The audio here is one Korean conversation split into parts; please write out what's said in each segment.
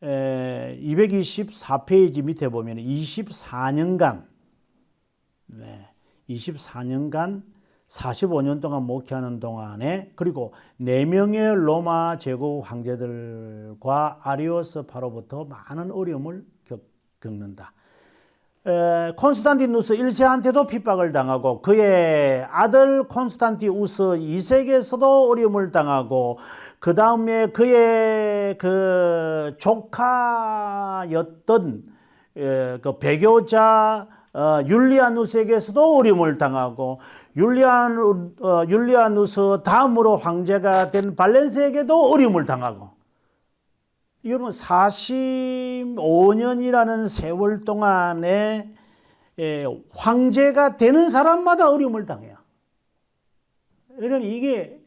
224페이지 밑에 보면 24년간 24년간 45년 동안 목회하는 동안에 그리고 4명의 로마 제국 황제들과 아리오스파로부터 많은 어려움을 겪는다. 콘스탄티누스 1세한테도 핍박을 당하고 그의 아들 콘스탄티우스 2세에게서도 어려움을 당하고 그 다음에 그의 그 조카였던 그 배교자 율리아누스에게서도 어려움을 당하고 율리아누스 다음으로 황제가 된 발렌스에게도 어려움을 당하고 여러분 45년이라는 세월 동안에 황제가 되는 사람마다 어려움을 당해요. 그러니 이게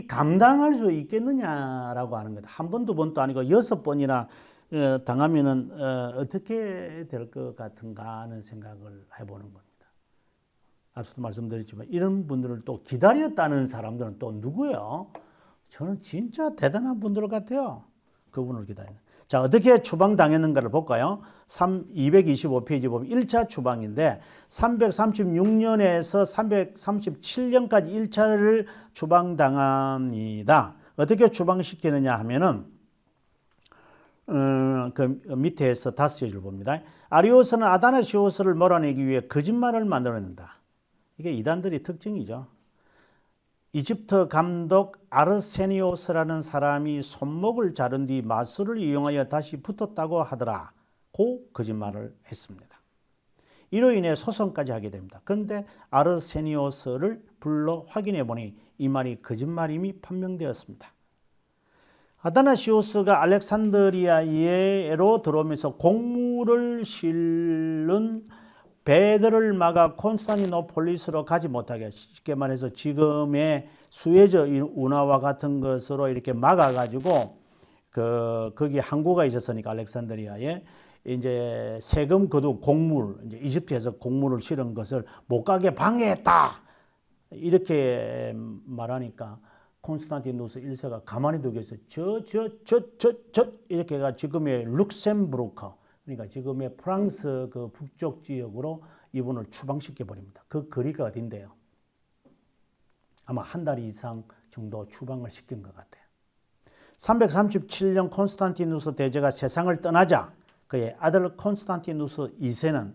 감당할 수 있겠느냐라고 하는 거다. 한 번, 두 번도 아니고 6번이나 당하면은 어떻게 될 것 같은가 하는 생각을 해보는 겁니다. 앞서도 말씀드렸지만 이런 분들을 또 기다렸다는 사람들은 또 누구예요? 저는 진짜 대단한 분들 같아요. 그분을 기다리는. 자, 어떻게 추방당했는가를 볼까요? 225페이지 보면 1차 추방인데 336년에서 337년까지 1차를 추방당합니다. 어떻게 추방시키느냐 하면은 그 밑에서 5줄 봅니다. 아리오스는 아다나시오스를 몰아내기 위해 거짓말을 만들어낸다. 이게 이단들의 특징이죠. 이집트 감독 아르세니오스라는 사람이 손목을 자른 뒤 마술을 이용하여 다시 붙었다고 하더라고 거짓말을 했습니다. 이로 인해 소송까지 하게 됩니다. 그런데 아르세니오스를 불러 확인해 보니 이 말이 거짓말임이 판명되었습니다. 아다나시오스가 알렉산드리아로 들어오면서 곡물을 실는 배들을 막아 콘스탄티노폴리스로 가지 못하게, 쉽게 말해서 지금의 수에즈 운하와 같은 것으로 이렇게 막아가지고 거기 항구가 있었으니까 알렉산드리아에 이제 세금 거두 곡물, 이제 이집트에서 곡물을 실은 것을 못 가게 방해했다 이렇게 말하니까 콘스탄티누스 1세가 가만히 두겠어. 저 이렇게 가 지금의 룩셈부르크, 그러니까 지금의 프랑스 그 북쪽 지역으로 이분을 추방시켜 버립니다. 그 거리가 어딘데요? 아마 한 달 이상 정도 추방을 시킨 것 같아요. 337년 콘스탄티누스 대제가 세상을 떠나자 그의 아들 콘스탄티누스 2세는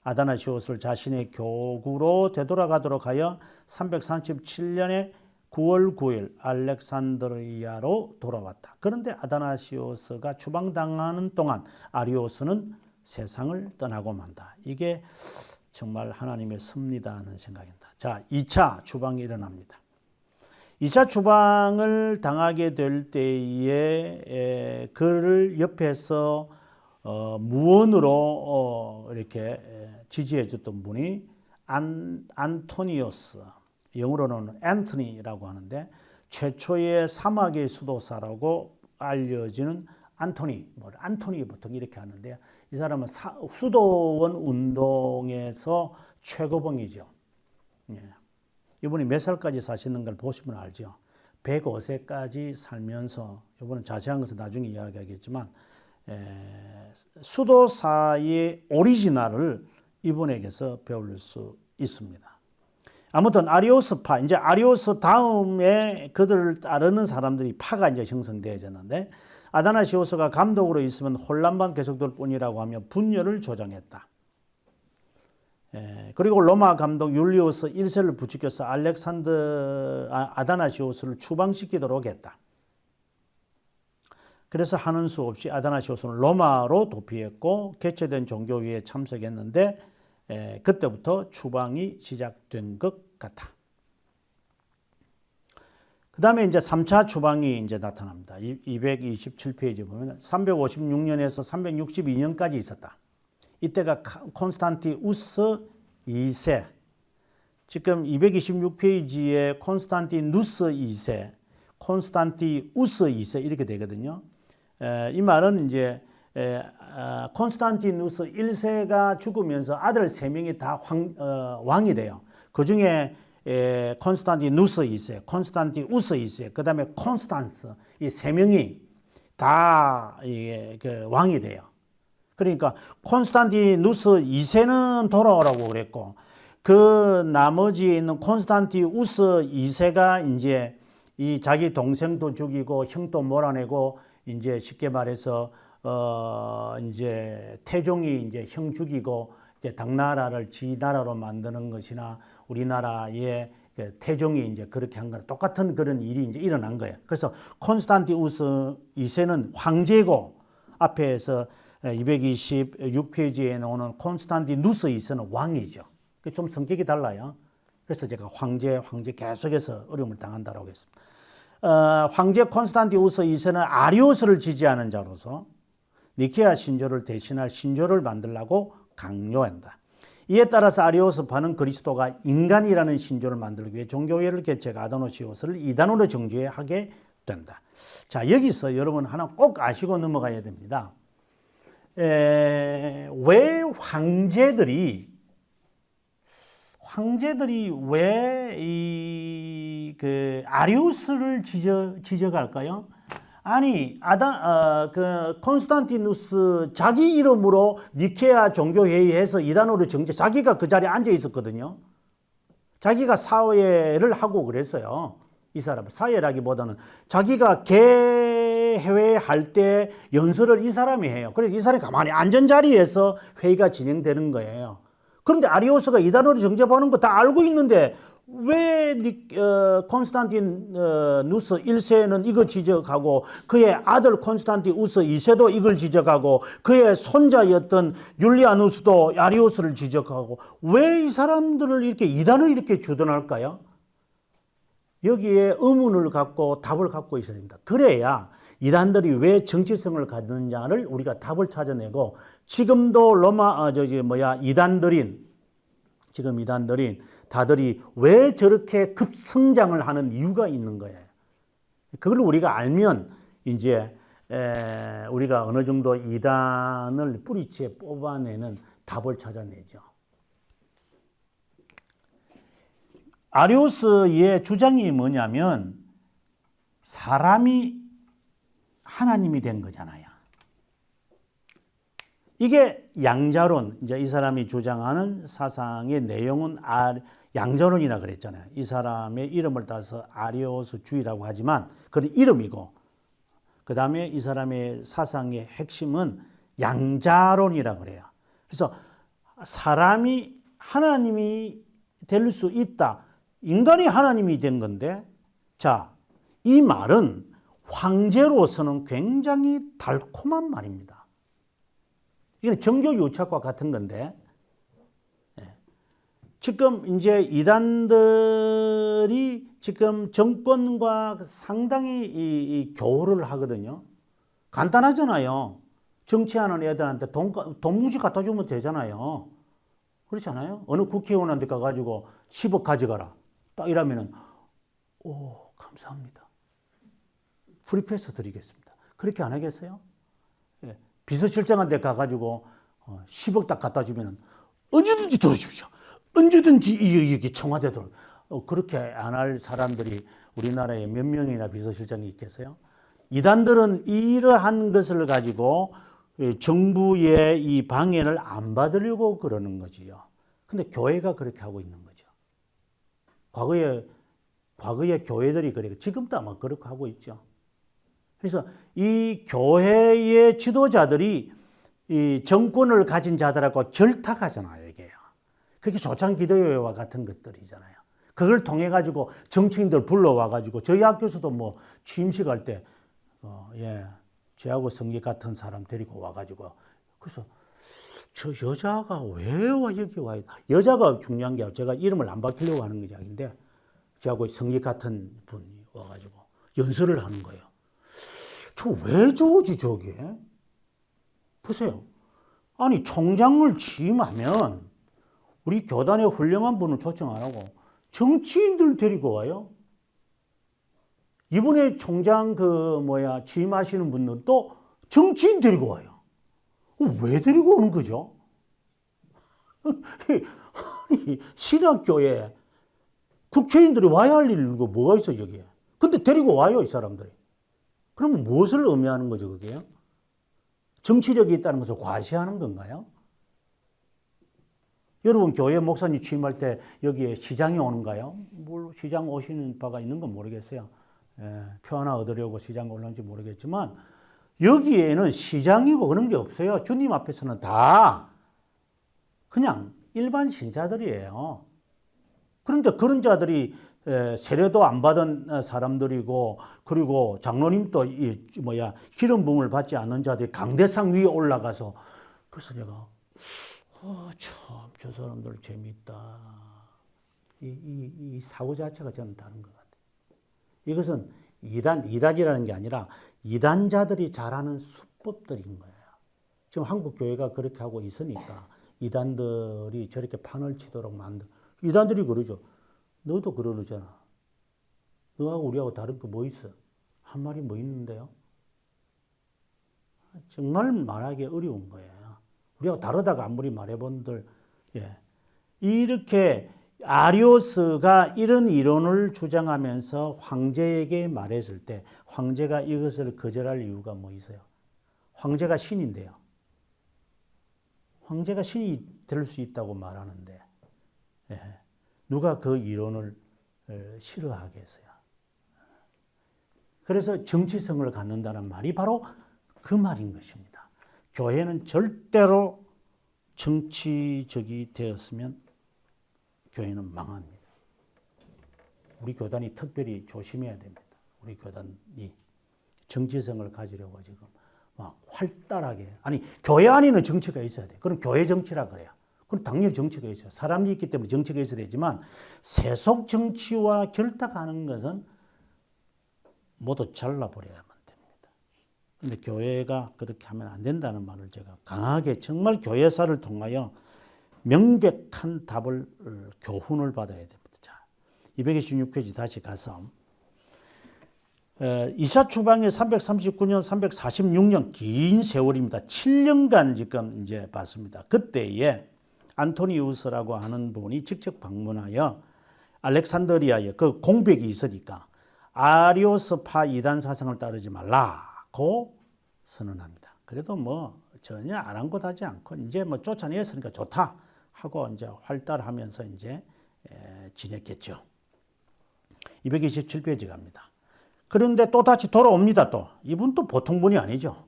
아다나시오스를 자신의 교구로 되돌아가도록 하여 337년에 9월 9일 알렉산드리아로 돌아왔다. 그런데 아다나시오스가 추방당하는 동안 아리오스는 세상을 떠나고 만다. 이게 정말 하나님의 섭리다 하는 생각입니다. 자, 2차 추방이 일어납니다. 2차 추방을 당하게 될 때에 그를 옆에서 무언으로 이렇게 지지해 줬던 분이 안토니오스, 영어로는 앤토니라고 하는데 최초의 사막의 수도사라고 알려지는 안토니 보통 이렇게 하는데 이 사람은 수도원 운동에서 최고봉이죠. 예. 이분이 몇 살까지 사시는 걸 보시면 알죠. 105세까지 살면서, 이분은 자세한 것은 나중에 이야기하겠지만 수도사의 오리지널을 이분에게서 배울 수 있습니다. 아무튼 아리오스파, 이제 아리오스 다음에 그들을 따르는 사람들이 파가 이제 형성되어졌는데 아다나시오스가 감독으로 있으면 혼란만 계속될 뿐이라고 하며 분열을 조장했다. 그리고 로마 감독 율리우스 1세를 부추겨서 아다나시오스를 추방시키도록 했다. 그래서 하는 수 없이 아다나시오스는 로마로 도피했고 개최된 종교회에 참석했는데 그때부터 추방이 시작된 것 같아. 그 다음에 이제 3차 추방이 이제 나타납니다. 227페이지 보면 356년에서 362년까지 있었다. 이때가 콘스탄티우스 2세, 지금 226페이지에 콘스탄티누스 2세, 콘스탄티우스 2세 이렇게 되거든요. 이 말은 이제 콘스탄티누스 1세가 죽으면서 아들 3명이 다 왕이 돼요. 그 중에 콘스탄티누스 2세, 콘스탄티우스 2세, 그 다음에 콘스탄스, 이 3명이 다 이게 그 왕이 돼요. 그러니까 콘스탄티누스 2세는 돌아오라고 그랬고 그 나머지에 있는 콘스탄티우스 2세가 이제 이 자기 동생도 죽이고 형도 몰아내고 이제 쉽게 말해서 이제 태종이 이제 형 죽이고 이제 당나라를 지 나라로 만드는 것이나 우리나라의 태종이 이제 그렇게 한 거랑 똑같은 그런 일이 이제 일어난 거예요. 그래서 콘스탄티우스 2세는 황제고 앞에서 226페이지에 나오는 콘스탄티누스 2세는 왕이죠. 좀 성격이 달라요. 그래서 제가 황제 계속해서 어려움을 당한다라고 했습니다. 황제 콘스탄티우스 2세는 아리오스를 지지하는 자로서 니케아 신조를 대신할 신조를 만들라고 강요한다. 이에 따라서 아리오스파는 그리스도가 인간이라는 신조를 만들기 위해 종교회를 개최해 아도노시오스를 이단으로 정죄하게 된다. 자, 여기서 여러분 하나 꼭 아시고 넘어가야 됩니다. 왜 황제들이 왜 그 아리우스를 지적할까요? 아니 그 콘스탄티누스 자기 이름으로 니케아 종교회의에서 이단으로 정죄, 자기가 그 자리에 앉아 있었거든요. 자기가 사회를 하고 그랬어요. 이 사람 사회라기보다는 자기가 개회할 때 연설을 이 사람이 해요. 그래서 이 사람이 가만히 앉은 자리에서 회의가 진행되는 거예요. 그런데 아리오스가 이단으로 정죄받는 거 다 알고 있는데 왜 콘스탄티누스 1세는 이거 지적하고 그의 아들 콘스탄티우스 2세도 이걸 지적하고 그의 손자였던 율리아누스도 아리오스를 지적하고 왜 이 사람들을 이렇게 이단을 이렇게 주둔할까요? 여기에 의문을 갖고 답을 갖고 있어야 됩니다. 그래야 이단들이 왜 정치성을 갖느냐를 우리가 답을 찾아내고 지금도 이단들인 다들이 왜 저렇게 급성장을 하는 이유가 있는 거예요. 그걸 우리가 알면 이제 우리가 어느 정도 이단을 뿌리째 뽑아내는 답을 찾아내죠. 아리오스의 주장이 뭐냐면 사람이 하나님이 된 거잖아요. 이게 양자론, 이제 이 사람이 주장하는 사상의 내용은 양자론이라 그랬잖아요. 이 사람의 이름을 따서 아리오스주의라고 하지만 그건 이름이고, 그 다음에 이 사람의 사상의 핵심은 양자론이라 그래요. 그래서 사람이 하나님이 될 수 있다. 인간이 하나님이 된 건데, 자, 이 말은 황제로서는 굉장히 달콤한 말입니다. 이건 정교 유착과 같은 건데, 지금 이제 이단들이 지금 정권과 상당히 이 교류를 하거든요. 간단하잖아요. 정치하는 애들한테 돈 뭉치 갖다 주면 되잖아요. 그렇지 않아요? 어느 국회의원한테 가가지고 10억 가져가라. 딱 이러면은, 오, 감사합니다. 프리패스 드리겠습니다. 그렇게 안 하겠어요? 예. 비서실장한테 가가지고 10억 딱 갖다 주면은 언제든지 들어주십시오. 언제든지 이게 청와대도 그렇게 안 할 사람들이 우리나라에 몇 명이나 비서실장이 있겠어요? 이단들은 이러한 것을 가지고 정부의 이 방해를 안 받으려고 그러는 거지요. 근데 교회가 그렇게 하고 있는 거죠. 과거에 교회들이 그래, 지금도 아마 그렇게 하고 있죠. 그래서 이 교회의 지도자들이 이 정권을 가진 자들하고 결탁하잖아요, 이게요. 그게 조창기도회와 같은 것들이잖아요. 그걸 통해 가지고 정치인들 불러와 가지고 저희 학교에서도 뭐 취임식 할 때 저하고 성기 같은 사람 데리고 와 가지고 그래서 저 여자가 왜 여기 와? 여자가 중요한 게 아니라 제가 이름을 안 바뀌려고 하는 게 아닌데 저하고 성기 같은 분이 와 가지고 연설을 하는 거예요. 저 왜 저지 저게? 보세요. 아니 총장을 취임하면 우리 교단의 훌륭한 분을 초청 안 하고 정치인들 데리고 와요. 이번에 총장 취임하시는 분들도 정치인 데리고 와요. 왜 데리고 오는 거죠? 아니, 신학교에 국회의원들이 와야 할 일이 뭐가 있어, 저기에. 근데 데리고 와요, 이 사람들이. 그러면 무엇을 의미하는 거죠, 그게요? 정치력이 있다는 것을 과시하는 건가요? 여러분 교회 목사님 취임할 때 여기에 시장이 오는가요? 뭘 시장 오시는 바가 있는 건 모르겠어요. 표 하나 얻으려고 시장 올라온지 모르겠지만 여기에는 시장이고 그런 게 없어요. 주님 앞에서는 다 그냥 일반 신자들이에요. 그런데 그런 자들이 세례도 안 받은 사람들이고 그리고 장로님도 기름 부음을 받지 않는 자들이 강대상 위에 올라가서 그래서 제가 참 저 사람들 재미있다. 이 사고 자체가 저는 다른 것 같아요. 이것은 이단이라는 게 아니라 이단자들이 잘하는 수법들인 거예요. 지금 한국 교회가 그렇게 하고 있으니까 이단들이 저렇게 판을 치도록 만들. 이단들이 그러죠. 너도 그러잖아. 너하고 우리하고 다른 거 뭐 있어? 한 말이 뭐 있는데요? 정말 말하기 어려운 거예요. 우리하고 다르다가 아무리 말해본들, 이렇게 아리오스가 이런 이론을 주장하면서 황제에게 말했을 때 황제가 이것을 거절할 이유가 뭐 있어요? 황제가 신인데요. 황제가 신이 될 수 있다고 말하는데 누가 그 이론을 싫어하겠어요? 그래서 정치성을 갖는다는 말이 바로 그 말인 것입니다. 교회는 절대로 정치적이 되었으면 교회는 망합니다. 우리 교단이 특별히 조심해야 됩니다. 우리 교단이 정치성을 가지려고 지금 막 활달하게 아니 교회 안에는 정치가 있어야 돼. 그럼 교회 정치라 그래요. 그럼 당연히 정치가 있어요. 사람이 있기 때문에 정치가 있어야 되지만 세속 정치와 결탁하는 것은 모두 잘라버려야만 됩니다. 그런데 교회가 그렇게 하면 안 된다는 말을 제가 강하게 정말 교회사를 통하여 명백한 답을 교훈을 받아야 됩니다. 자, 226페이지 다시 가서 이사 추방의 339년, 346년 긴 세월입니다. 7년간 지금 이제 봤습니다. 그때에 안토니우스라고 하는 분이 직접 방문하여 알렉산드리아에 그 공백이 있으니까 아리오스파 이단 사상을 따르지 말라고 선언합니다. 그래도 뭐 전혀 아랑곳하지 않고 이제 뭐 쫓아냈으니까 좋다 하고 이제 활달하면서 이제 지냈겠죠. 227페이지 갑니다. 그런데 또 다시 돌아옵니다. 또 이분 또 보통 분이 아니죠.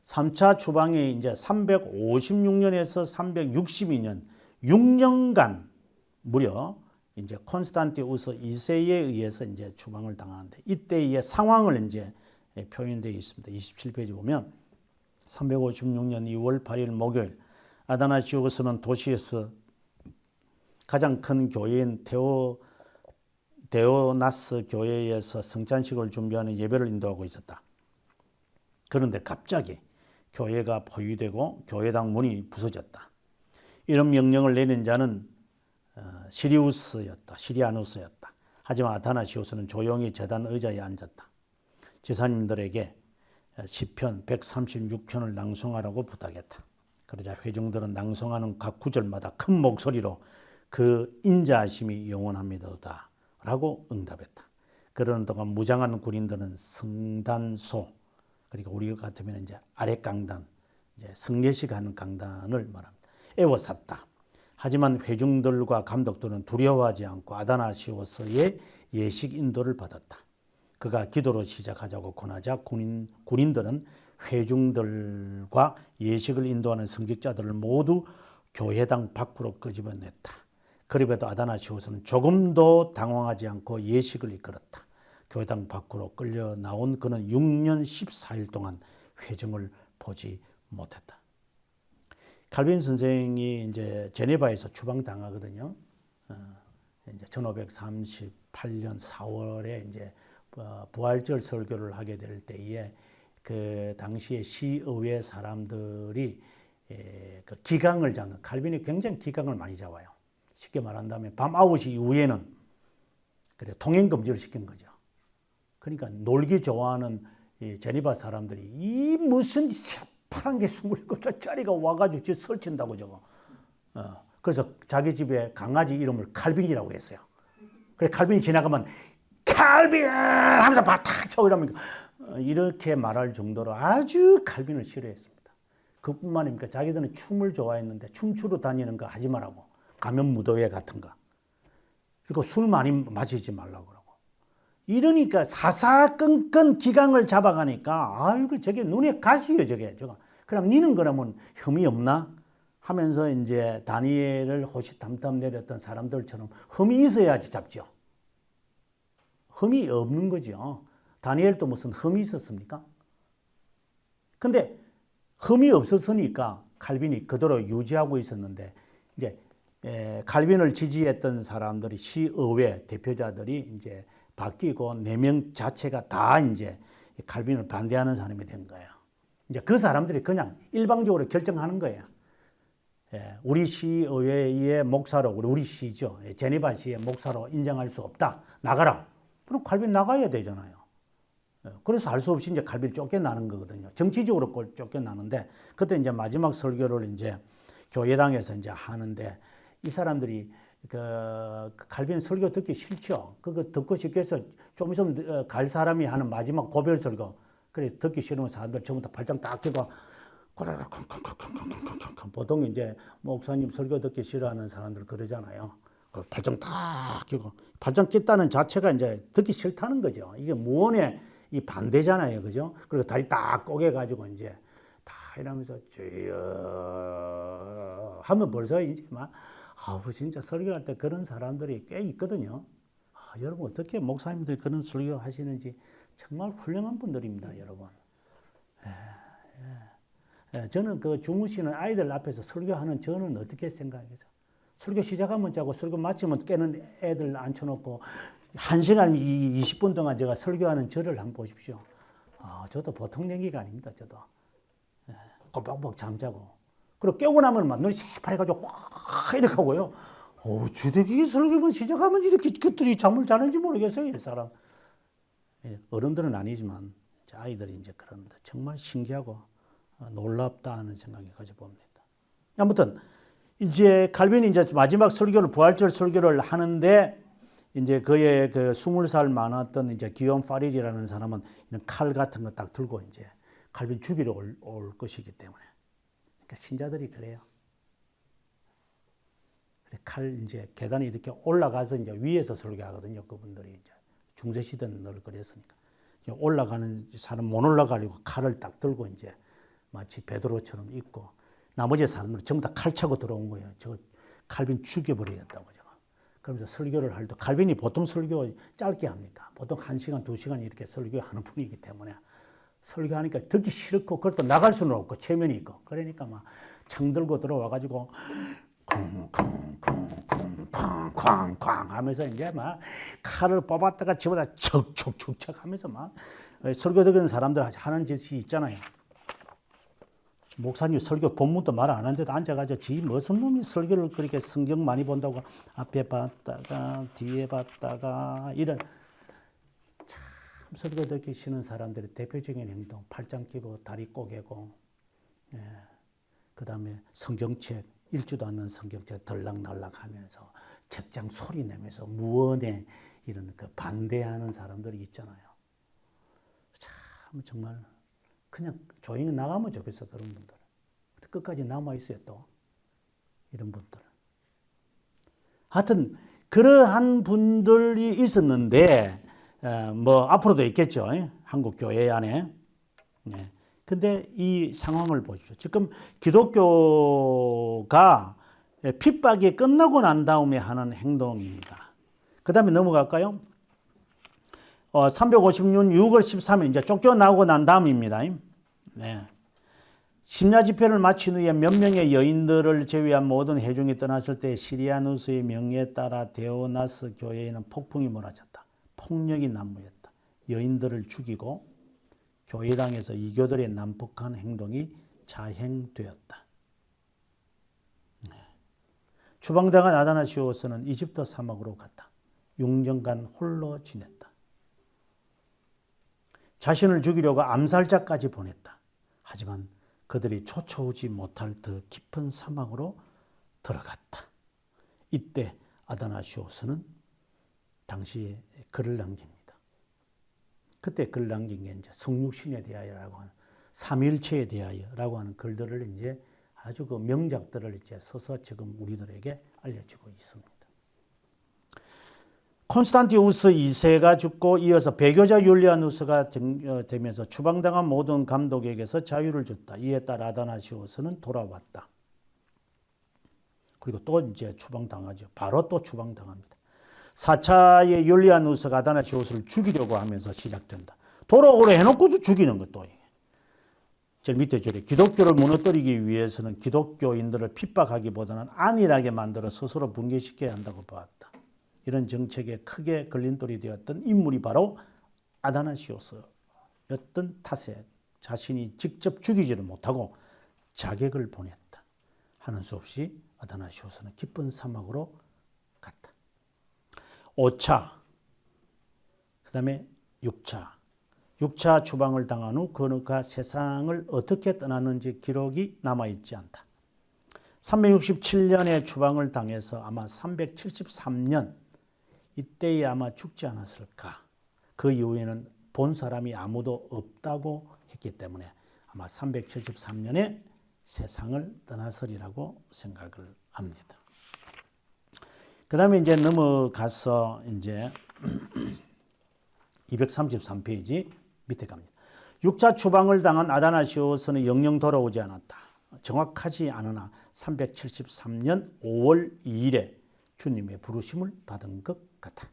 3차 추방이 이제 356년에서 362년 6년간 무려 이제 콘스탄티우스 2세에 의해서 이제 추방을 당하는데 이때의 상황을 이제 표현되어 있습니다. 27페이지 보면 356년 2월 8일 목요일 아다나시우스는 도시에서 가장 큰 교회인 데오나스 교회에서 성찬식을 준비하는 예배를 인도하고 있었다. 그런데 갑자기 교회가 포위되고 교회당 문이 부서졌다. 이런 명령을 내린 자는 시리아누스였다. 하지만 아타나시우스는 조용히 제단 의자에 앉았다. 지사님들에게 시편 136편을 낭송하라고 부탁했다. 그러자 회중들은 낭송하는 각 구절마다 큰 목소리로 그 인자하심이 영원합니다다 라고 응답했다. 그러는 동안 무장한 군인들은 성단소 그러니까 우리 같으면 이제 아랫강단, 이제 성례식 하는 강단을 말합니다. 애워쌌다. 하지만 회중들과 감독들은 두려워하지 않고 아다나시오스의 예식 인도를 받았다. 그가 기도로 시작하자고 권하자 군인들은 회중들과 예식을 인도하는 성직자들을 모두 교회당 밖으로 끄집어냈다. 그럼에도 아다나시오스는 조금도 당황하지 않고 예식을 이끌었다. 교회당 밖으로 끌려 나온 그는 6년 14일 동안 회중을 보지 못했다. 칼빈 선생이 이제 제네바에서 추방당하거든요. 이제 1538년 4월에 이제 부활절 설교를 하게 될 때에 그 당시에 시의회 사람들이 그 기강을 잡는 칼빈이 굉장히 기강을 많이 잡아요. 쉽게 말한다면 밤 9시 이후에는 그래 통행 금지를 시킨 거죠. 그러니까 놀기 좋아하는 이 제네바 사람들이 이 무슨 새파란 게 27짜리가 와가지고 집 설친다고 저거. 그래서 자기 집에 강아지 이름을 칼빈이라고 했어요. 그래 칼빈이 지나가면 칼빈 하면서 탁 쳐 이러면 이렇게 말할 정도로 아주 칼빈을 싫어했습니다. 그뿐만 아니라 자기들은 춤을 좋아했는데 춤추러 다니는 거 하지 말라고. 가면 무도회 같은 거. 그리고 술 많이 마시지 말라고 그러고. 이러니까 사사건건 기강을 잡아가니까 아이고 저게 눈에 가시요 저게. 그럼 니는 그러면 혐의 없나? 하면서 이제 다니엘을 호시탐탐 내렸던 사람들처럼 혐의 있어야지 잡죠. 혐의 없는 거죠. 다니엘도 무슨 흠이 있었습니까? 근데 흠이 없었으니까 칼빈이 그대로 유지하고 있었는데 이제 칼빈을 지지했던 사람들이 시의회 대표자들이 이제 바뀌고 4명 자체가 다 이제 칼빈을 반대하는 사람이 된 거예요. 이제 그 사람들이 그냥 일방적으로 결정하는 거예요. 우리 시의회의 목사로 우리 시죠. 제네바 시의 목사로 인정할 수 없다. 나가라. 그럼 칼빈 나가야 되잖아요. 그래서 할 수 없이 이제 칼빈이 쫓겨나는 거거든요. 정치적으로 쫓겨나는데 그때 이제 마지막 설교를 이제 교회당에서 이제 하는데 이 사람들이 그 칼빈 설교 듣기 싫죠. 그거 듣고 싶겠어. 좀 있으면 갈 사람이 하는 마지막 고별 설교. 그래 듣기 싫으면 사람들 전부 다 발장 딱 끼고 보통 이제 목사님 설교 듣기 싫어하는 사람들 그러잖아요. 발장 딱 끼고 발장 꼈다는 자체가 이제 듣기 싫다는 거죠. 이게 무언의 이 반대잖아요, 그죠? 그리고 다리 딱 꼬개가지고 이제 다 이러면서 쭉 하면 벌써 이제 막 아우 진짜 설교할 때 그런 사람들이 꽤 있거든요. 여러분 어떻게 목사님들 그런 설교 하시는지 정말 훌륭한 분들입니다, 여러분. 저는 그 주무시는 아이들 앞에서 설교하는 저는 어떻게 생각해요? 설교 시작하면 자고 설교 마치면 깨는 애들 앉혀놓고 1시간 20분 동안 제가 설교하는 저를 한번 보십시오. 저도 보통 얘기가 아닙니다. 저도 꼬박꼬박 잠자고 그리고 깨고 나면 막 눈이 새파래가지고 확 이렇게 하고요. 주대기 설교만 시작하면 이렇게 그들이 잠을 자는지 모르겠어요. 이 사람. 어른들은 아니지만 아이들이 이제 그럽니다. 정말 신기하고 놀랍다 하는 생각이 가져봅니다. 아무튼 이제 칼빈이 이제 마지막 설교를 부활절 설교를 하는데 이제 그의 그 20살 많았던 이제 기욤 파릴이라는 사람은 이런 칼 같은 거 딱 들고 이제 칼빈 죽이러 올 것이기 때문에. 그러니까 신자들이 그래요. 칼 이제 계단에 이렇게 올라가서 이제 위에서 설교하거든요. 그분들이 이제 중세 시대는 늘 그랬으니까. 올라가는 사람 못 올라가려고 칼을 딱 들고 이제 마치 베드로처럼 있고 나머지 사람들은 전부 다 칼 차고 들어온 거예요. 저 칼빈 죽여버리겠다고 제가. 그러면서 설교를 할 때 칼빈이 보통 설교 짧게 합니까? 보통 1시간, 2시간 이렇게 설교하는 분이기 때문에 설교하니까 듣기 싫고 그것도 나갈 수는 없고 체면이 있고 그러니까 막 창 들고 들어와가지고 쾅쾅쾅쾅쾅 하면서 이제 막 칼을 뽑았다가 집어다 척척척척 하면서 막 설교 듣는 사람들 하는 짓이 있잖아요. 목사님 설교 본문도 말 안 하는데도 앉아가지고 지 무슨 놈이 설교를 그렇게 성경 많이 본다고 앞에 봤다가 뒤에 봤다가 이런 참 설교 듣기 싫은 사람들의 대표적인 행동 팔짱 끼고 다리 꼬개고 그 다음에 성경책 읽지도 않는 성경책 들락날락 하면서 책장 소리 내면서 무언에 이런 그 반대하는 사람들이 있잖아요. 참 정말 그냥 조용히 나가면 좋겠어 그런 분들. 끝까지 남아있어요 또 이런 분들. 하여튼 그러한 분들이 있었는데 뭐 앞으로도 있겠죠. 한국 교회 안에. 근데 이 상황을 보십시오. 지금 기독교가 핍박이 끝나고 난 다음에 하는 행동입니다. 그 다음에 넘어갈까요? 356년 6월 13일 이제 쫓겨나고 난 다음입니다. 네. 심야 집회를 마친 후에 몇 명의 여인들을 제외한 모든 회중이 떠났을 때 시리아누스의 명예에 따라 데오나스 교회에는 폭풍이 몰아쳤다. 폭력이 난무했다. 여인들을 죽이고 교회당에서 이교들의 난폭한 행동이 자행되었다. 네. 추방당한 아다나시오스는 이집트 사막으로 갔다. 6년간 홀로 지냈다. 자신을 죽이려고 암살자까지 보냈다. 하지만 그들이 쫓아오지 못할 더 깊은 사막으로 들어갔다. 이때 아다나시오스는 당시에 글을 남깁니다. 그때 글 남긴 게 이제 성육신에 대하여라고 하는 삼일체에 대하여라고 하는 글들을 이제 아주 그 명작들을 이제 써서 지금 우리들에게 알려지고 있습니다. 콘스탄티우스 2세가 죽고 이어서 배교자 율리아누스가 되면서 추방당한 모든 감독에게서 자유를 줬다. 이에 따라 아다나시오스는 돌아왔다. 그리고 또 이제 추방당하죠. 바로 또 추방당합니다. 4차의 율리아누스가 아다나시오스를 죽이려고 하면서 시작된다. 돌아오래 해놓고도 죽이는 것도. 제일 밑에 줄에 기독교를 무너뜨리기 위해서는 기독교인들을 핍박하기보다는 안일하게 만들어 스스로 붕괴시켜야 한다고 보았다. 이런 정책에 크게 걸림돌이 되었던 인물이 바로 아다나시오스였던 탓에 자신이 직접 죽이지를 못하고 자객을 보냈다. 하는 수 없이 아다나시오스는 기쁜 사막으로 갔다. 5차, 그 다음에 6차. 6차 추방을 당한 후 그가 세상을 어떻게 떠났는지 기록이 남아있지 않다. 367년에 추방을 당해서 아마 373년 이때에 아마 죽지 않았을까. 그 이후에는 본 사람이 아무도 없다고 했기 때문에 아마 373년에 세상을 떠났으리라고 생각을 합니다. 그 다음에 이제 넘어가서 이제 233페이지 밑에 갑니다. 6차 추방을 당한 아다나시오스는 영영 돌아오지 않았다. 정확하지 않으나 373년 5월 2일에 주님의 부르심을 받은 것 같아.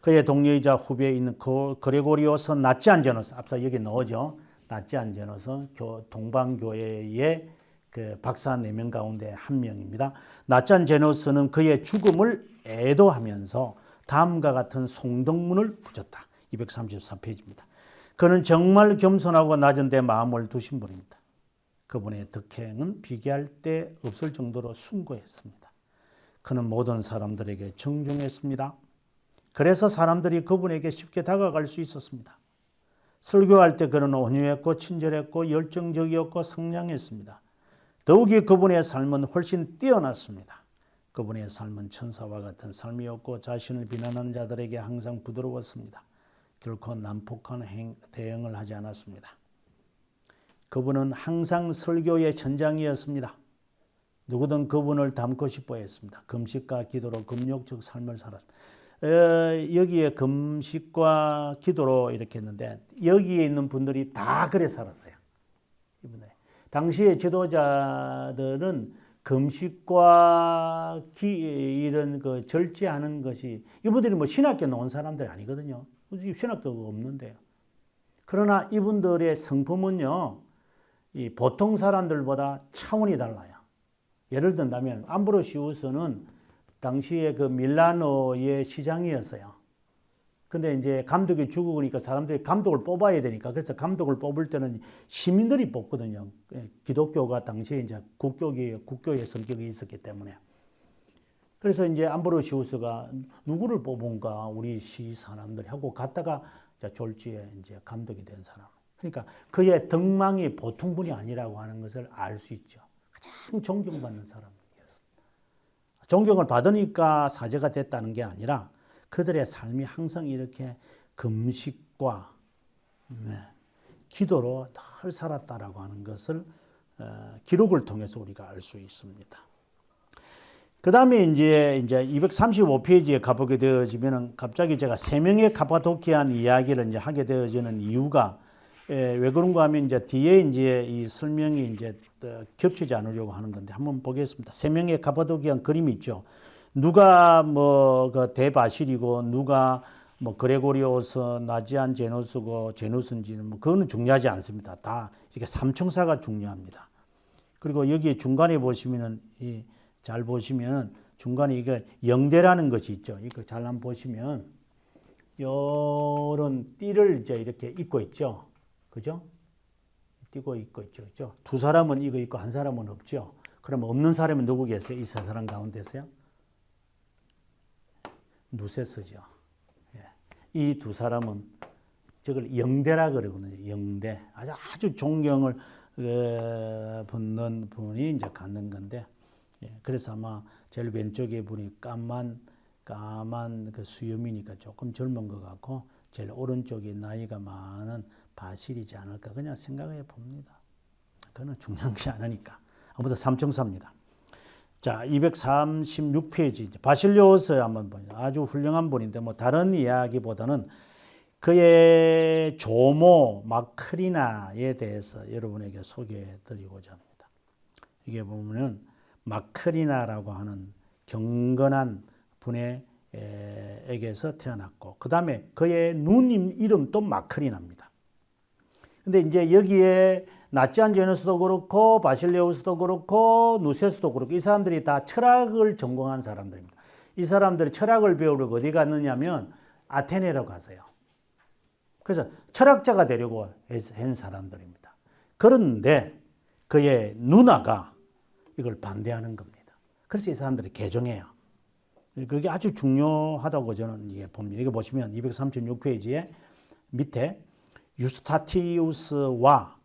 그의 동료이자 후배에 있는 그레고리오스 나치안제노스, 앞서 여기 넣어죠. 나치안제노스 동방교회의 그 박사 4명 가운데 한 명입니다. 나치안제노스는 그의 죽음을 애도하면서 다음과 같은 송덕문을 붙였다. 234페이지입니다. 그는 정말 겸손하고 낮은 데 마음을 두신 분입니다. 그분의 덕행은 비교할 데 없을 정도로 숭고했습니다. 그는 모든 사람들에게 정중했습니다. 그래서 사람들이 그분에게 쉽게 다가갈 수 있었습니다. 설교할 때 그는 온유했고 친절했고 열정적이었고 상냥했습니다. 더욱이 그분의 삶은 훨씬 뛰어났습니다. 그분의 삶은 천사와 같은 삶이었고 자신을 비난하는 자들에게 항상 부드러웠습니다. 결코 난폭한 대응을 하지 않았습니다. 그분은 항상 설교의 전장이었습니다. 누구든 그분을 닮고 싶어 했습니다. 금식과 기도로 금욕적 삶을 살았습니다. 여기에 금식과 기도로 이렇게 했는데 여기에 있는 분들이 다 그래 살았어요. 이분들. 당시의 지도자들은 금식과 이런 그 절제하는 것이 이분들이 뭐 신학교 나온 사람들이 아니거든요. 신학교가 없는데요. 그러나 이분들의 성품은요, 이 보통 사람들보다 차원이 달라요. 예를 든다면 암브로시우스는 당시에 그 밀라노의 시장이었어요. 근데 이제 감독이 죽으니까 사람들이 감독을 뽑아야 되니까 그래서 감독을 뽑을 때는 시민들이 뽑거든요. 기독교가 당시에 이제 국교의 성격이 있었기 때문에. 그래서 이제 암브로시우스가 누구를 뽑은가 우리 시 사람들이 하고 갔다가 졸지에 이제 감독이 된 사람. 그러니까 그의 덕망이 보통 분이 아니라고 하는 것을 알 수 있죠. 가장 존경받는 사람이었습니다. 존경을 받으니까 사제가 됐다는 게 아니라 그들의 삶이 항상 이렇게 금식과 기도로 늘 살았다라고 하는 것을 기록을 통해서 우리가 알 수 있습니다. 그 다음에 이제 235페이지에 가보게 되어지면은 갑자기 제가 3명의 카파도키안 이야기를 이제 하게 되어지는 이유가 왜 그런가 하면 이제 뒤에 이제 이 설명이 이제 겹치지 않으려고 하는 건데 한번 보겠습니다. 3명의 카파도키안 그림이 있죠. 누가 뭐 그 대바실이고 누가 뭐 그레고리오스, 나지안 제노스고 제노스인지는 뭐 그거는 중요하지 않습니다. 다 이렇게 삼총사가 중요합니다. 그리고 여기 중간에 보시면은 잘 보시면 중간에 이게 영대라는 것이 있죠. 이거 잘 한번 보시면 이런 띠를 이제 이렇게 입고 있죠. 그죠? 띠고 입고 있죠. 그죠? 두 사람은 이거 있고 한 사람은 없죠. 그러면 없는 사람은 누구 계세요? 이 세 사람 가운데서요? 누세스죠. 이 두 사람은 저걸 영대라 그러거든요. 영대. 아주 존경을 받는 분이 이제 갖는 건데, 그래서 아마 제일 왼쪽에 분이 까만 그 수염이니까 조금 젊은 것 같고, 제일 오른쪽이 나이가 많은 바실이지 않을까 그냥 생각해 봅니다. 그거는 중요한 것이 아니니까. 아무튼 삼총사입니다. 자, 236페이지 바실레오스 한번 보죠. 아주 훌륭한 분인데 뭐 다른 이야기보다는 그의 조모 마크리나에 대해서 여러분에게 소개해 드리고자 합니다. 이게 보면 마크리나라고 하는 경건한 분의 에게서 태어났고 그 다음에 그의 누님 이름도 마크리나입니다. 근데 이제 여기에 나치안제누스도 그렇고 바실레우스도 그렇고 누세스도 그렇고 이 사람들이 다 철학을 전공한 사람들입니다. 이 사람들이 철학을 배우려고 어디 갔느냐면 아테네로 가세요. 그래서 철학자가 되려고 한 사람들입니다. 그런데 그의 누나가 이걸 반대하는 겁니다. 그래서 이 사람들이 개종해요. 그게 아주 중요하다고 저는 이게 봅니다. 이거 보시면 236페이지에 밑에 유스타티우스와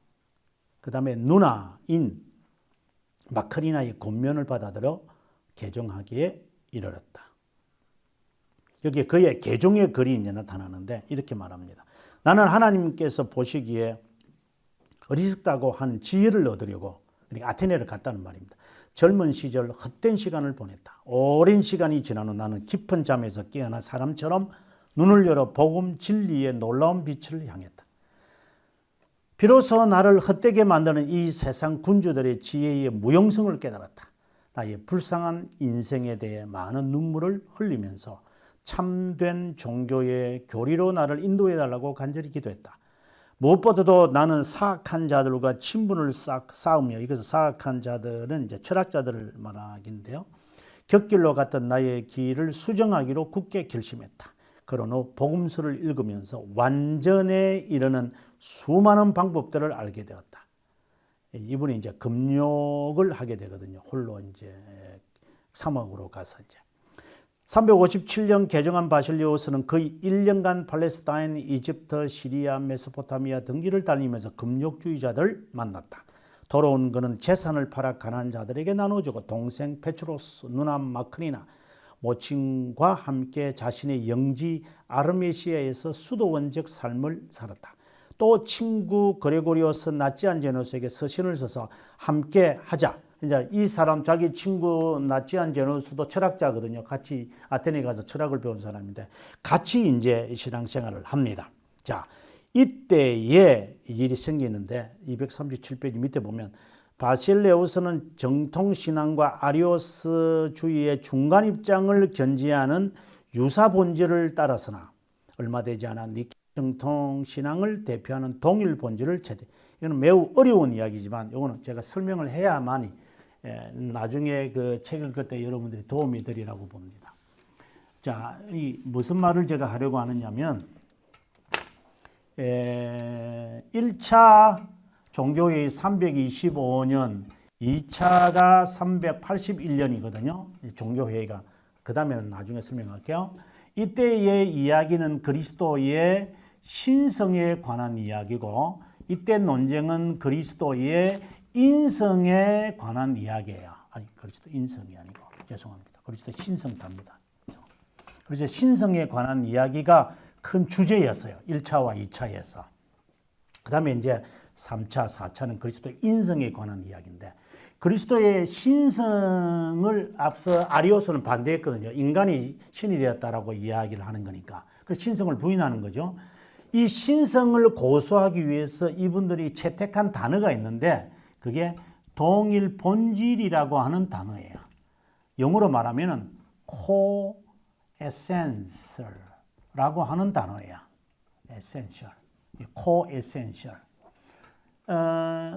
그 다음에 누나인 마크리나의 권면을 받아들여 개종하기에 이르렀다. 여기에 그의 개종의 글이 이제 나타나는데 이렇게 말합니다. 나는 하나님께서 보시기에 어리석다고 하는 지혜를 얻으려고 그러니까 아테네를 갔다는 말입니다. 젊은 시절 헛된 시간을 보냈다. 오랜 시간이 지난 후 나는 깊은 잠에서 깨어나 사람처럼 눈을 열어 복음 진리의 놀라운 빛을 향했다. 비로소 나를 헛되게 만드는 이 세상 군주들의 지혜의 무용성을 깨달았다. 나의 불쌍한 인생에 대해 많은 눈물을 흘리면서 참된 종교의 교리로 나를 인도해달라고 간절히 기도했다. 무엇보다도 나는 사악한 자들과 친분을 쌓으며 이것은 사악한 자들은 이제 철학자들을 말하기인데요. 곁길로 갔던 나의 길을 수정하기로 굳게 결심했다. 그런 후 복음서를 읽으면서 완전에 이르는 수많은 방법들을 알게 되었다. 이분이 이제 금욕을 하게 되거든요. 홀로 이제 사막으로 가서 이제 357년 개종한 바실레오스는 거의 1년간 팔레스타인, 이집트, 시리아, 메소포타미아 등지를 달리면서 금욕주의자들을 만났다. 돌아온 그는 재산을 팔아 가난한 자들에게 나눠주고 동생 페트로스, 누나 마크리나, 모친과 함께 자신의 영지 아르메시아에서 수도원적 삶을 살았다. 또 친구 그레고리오스 나치안제누스에게 서신을 써서 함께 하자. 이제 이 사람 자기 친구 나치안제누스도 철학자거든요. 같이 아테네 가서 철학을 배운 사람인데 같이 이제 신앙생활을 합니다. 자, 이때에 일이 생기는데 237페이지 밑에 보면 바실레우스는 정통신앙과 아리오스주의의 중간 입장을 견지하는 유사 본질을 따라서나 얼마 되지 않아 니케 정통신앙을 대표하는 동일 본질을 채택. 이거는 매우 어려운 이야기지만 이거는 제가 설명을 해야만이 나중에 그 책을 읽을 때 여러분들이 도움이 되리라고 봅니다. 자, 이 무슨 말을 제가 하려고 하느냐면 1차 종교회의 325년, 2차가 381년이거든요. 종교회의가. 그 다음에는 나중에 설명할게요. 이때의 이야기는 그리스도의 신성에 관한 이야기고 이때 논쟁은 그리스도의 인성에 관한 이야기예요. 아니, 그리스도 인성이 아니고 죄송합니다. 그리스도 신성답니다. 그래서 신성에 관한 이야기가 큰 주제였어요. 1차와 2차에서. 그 다음에 이제 3차, 4차는 그리스도의 인성에 관한 이야기인데 그리스도의 신성을 앞서 아리오스는 반대했거든요. 인간이 신이 되었다라고 이야기를 하는 거니까. 그래서 신성을 부인하는 거죠. 이 신성을 고수하기 위해서 이분들이 채택한 단어가 있는데 그게 동일 본질이라고 하는 단어예요. 영어로 말하면 co-essential라고 하는 단어예요. essential, co-essential.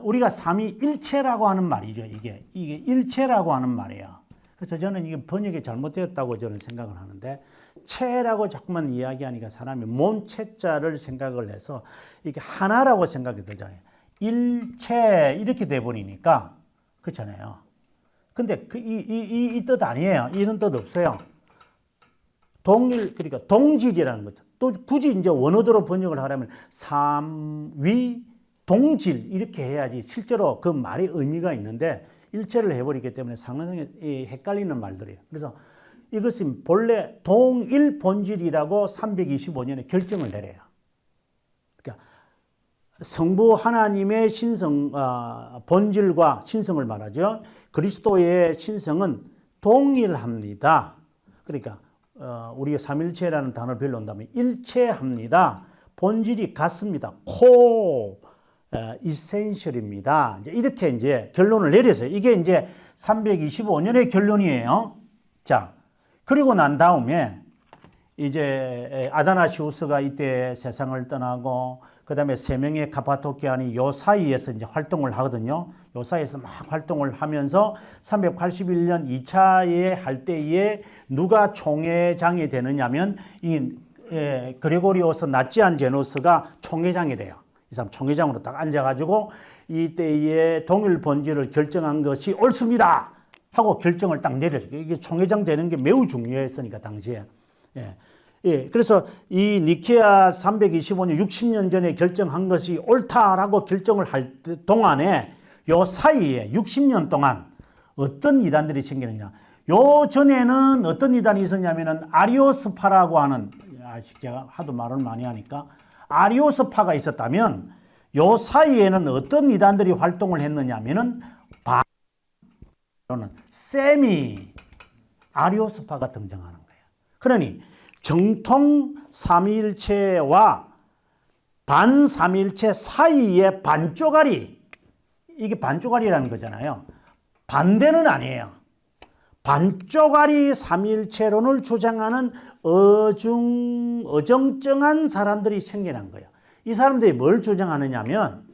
우리가 삼위일체라고 하는 말이죠. 이게 일체라고 하는 말이에요. 그래서 저는 이게 번역이 잘못되었다고 저는 생각을 하는데 체라고 자꾸만 이야기하니까 사람이 몸체자를 생각을 해서 이게 하나라고 생각이 들잖아요. 일체 이렇게 돼버리니까 그렇잖아요. 근데 이 뜻 아니에요. 이런 뜻 없어요. 동일 그러니까 동질이라는 거죠. 또 굳이 이제 원어대로 번역을 하려면 삼위 동질 이렇게 해야지 실제로 그 말의 의미가 있는데 일체를 해버리기 때문에 상당히 헷갈리는 말들이에요. 그래서 이것은 본래 동일 본질이라고 325년에 결정을 내려요. 성부 하나님의 신성, 본질과 신성을 말하죠. 그리스도의 신성은 동일합니다. 그러니까 우리가 삼일체라는 단어를 별로 온다면 일체합니다. 본질이 같습니다. 이센셜입니다. 이렇게 이제 결론을 내려서 이게 이제 325년의 결론이에요. 자, 그리고 난 다음에 이제 아다나시우스가 이때 세상을 떠나고 그 다음에 세 명의 카파도키안이 요 사이에서 이제 활동을 하거든요. 요 사이에서 막 활동을 하면서 381년 2차에 할 때에 누가 총회장이 되느냐면 이 그레고리오스 나치안제노스가 총회장이 돼요. 이 사람 총회장으로 딱 앉아가지고 이때의 동일 본질을 결정한 것이 옳습니다 하고 결정을 딱 내렸어요. 이게 총회장 되는 게 매우 중요했으니까 당시에. 그래서 이 니케아 325년 60년 전에 결정한 것이 옳다라고 결정을 할 동안에 요 사이에 60년 동안 어떤 이단들이 생기느냐. 요 전에는 어떤 이단이 있었냐면은 아리오스파라고 하는, 제가 하도 말을 많이 하니까 아리오스파가 있었다면 요 사이에는 어떤 이단들이 활동을 했느냐면은 세미 아리오스파가 등장하는 거예요. 그러니 정통 삼위일체와 반삼위일체 사이의 반쪼가리, 이게 반쪼가리라는 거잖아요. 반대는 아니에요. 반쪼가리 삼위일체론을 주장하는 어정쩡한 사람들이 생겨난 거예요. 이 사람들이 뭘 주장하느냐면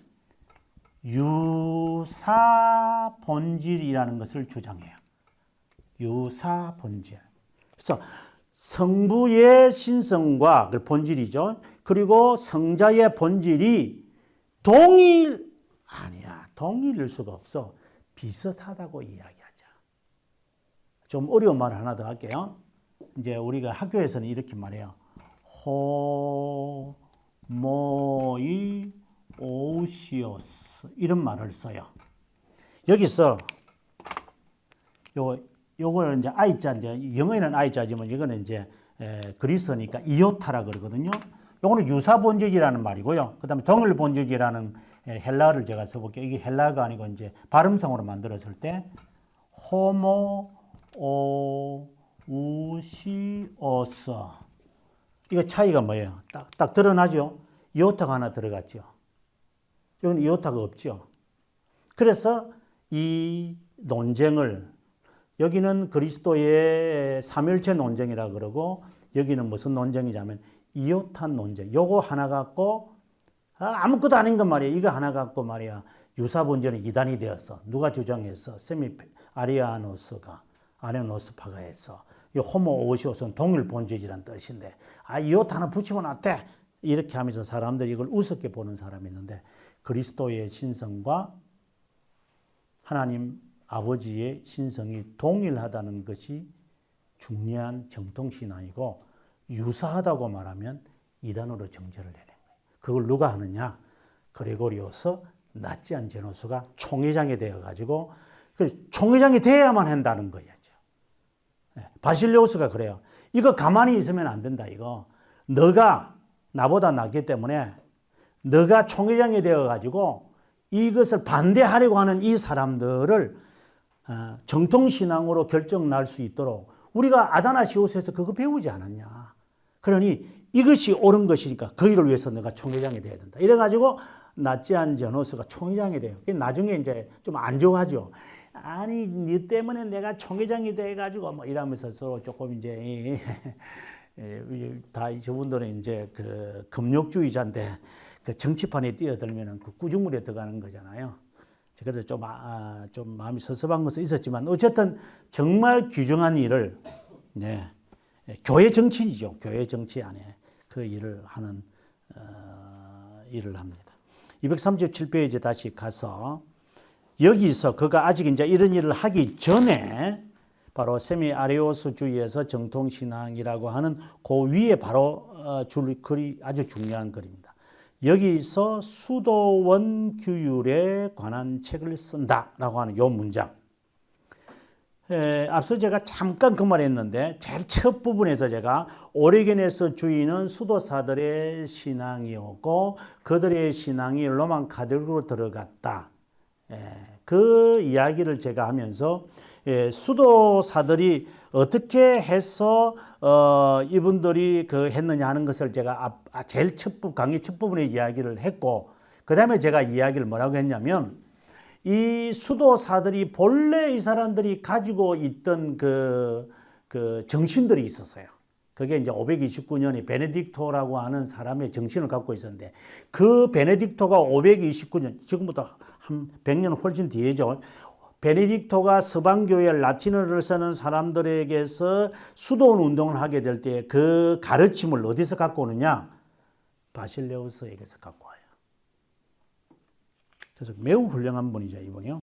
유사 본질이라는 것을 주장해요. 유사 본질. 그래서 성부의 신성과 그 본질이죠. 그리고 성자의 본질이 동일일 수가 없어. 비슷하다고 이야기하자. 좀 어려운 말 하나 더 할게요. 이제 우리가 학교에서는 이렇게 말해요. 호모이오시오스 이런 말을 써요. 여기서 요걸 이제 I자, 이제 영어에는 I자지만 이거는 이제 그리스어니까 이오타라 그러거든요. 요거는 유사 본질이라는 말이고요. 그다음에 동일 본질이라는 헬라어를 제가 써볼게요. 이게 헬라어가 아니고 이제 발음성으로 만들었을 때 호모오시오스. 이거 차이가 뭐예요? 딱 드러나죠. 이오타가 하나 들어갔죠. 여기는 이오타가 없죠. 그래서 이 논쟁을 여기는 그리스도의 삼일체 논쟁이라 그러고 여기는 무슨 논쟁이냐면 이오타 논쟁. 요거 하나 갖고 아무것도 아닌 것 말이야. 이거 하나 갖고 말이야. 유사 본질은 이단이 되었어. 누가 주장했어? 아리아노스파가 했어. 이 호모오시오스는 동일 본질이란 뜻인데 이오타 하나 붙이면 어때? 이렇게 하면서 사람들이 이걸 우습게 보는 사람이 있는데 그리스도의 신성과 하나님 아버지의 신성이 동일하다는 것이 중요한 정통신앙이고 유사하다고 말하면 이단으로 정죄를 내는 거예요. 그걸 누가 하느냐? 그레고리오스 나치안제노스가 총회장이 되어가지고 총회장이 돼야만 한다는 거예요. 바실레오스가 그래요. 이거 가만히 있으면 안 된다. 이거 너가 나보다 낫기 때문에 너가 총회장이 되어가지고 이것을 반대하려고 하는 이 사람들을 정통신앙으로 결정 날 수 있도록 우리가 아다나시오스에서 그거 배우지 않았냐. 그러니 이것이 옳은 것이니까 그 일을 위해서 내가 총회장이 돼야 된다. 이래가지고 나치안제노스가 총회장이 돼요. 나중에 이제 좀 안 좋아하죠. 아니, 니 때문에 내가 총회장이 돼가지고 뭐 이러면서 서로 조금 이제 다 저분들은 이제 그 금욕주의자인데 그 정치판에 뛰어들면은 그 구중물에 들어가는 거잖아요. 그래서 좀 마음이 섭섭한 것은 있었지만 어쨌든 정말 귀중한 일을 교회 정치이죠. 교회 정치 안에 그 일을 하는 일을 합니다. 237페이지 다시 가서 여기서 그가 아직 이제 이런 일을 하기 전에 바로 세미 아리오스주의에서 정통신앙이라고 하는 그 위에 바로 줄 글이 아주 중요한 글입니다. 여기서 수도원 규율에 관한 책을 쓴다라고 하는 요 문장. 앞서 제가 잠깐 그 말했는데 제일 첫 부분에서 제가 오레곤에서 주인은 수도사들의 신앙이었고 그들의 신앙이 로만 가톨릭으로 들어갔다. 그 이야기를 제가 하면서 수도사들이 어떻게 해서 이분들이 그 했느냐 하는 것을 제가 제일 강의 첫 부분에 이야기를 했고 그 다음에 제가 이야기를 뭐라고 했냐면 이 수도사들이 본래 이 사람들이 가지고 있던 그 정신들이 있었어요. 그게 이제 529년에 베네딕토라고 하는 사람의 정신을 갖고 있었는데 그 베네딕토가 529년 지금부터 한 100년 훨씬 뒤에죠. 베네딕토가 서방교회 라틴어를 쓰는 사람들에게서 수도원 운동을 하게 될 때 그 가르침을 어디서 갖고 오느냐? 바실레우스에게서 갖고 와요. 그래서 매우 훌륭한 분이죠, 이분이요.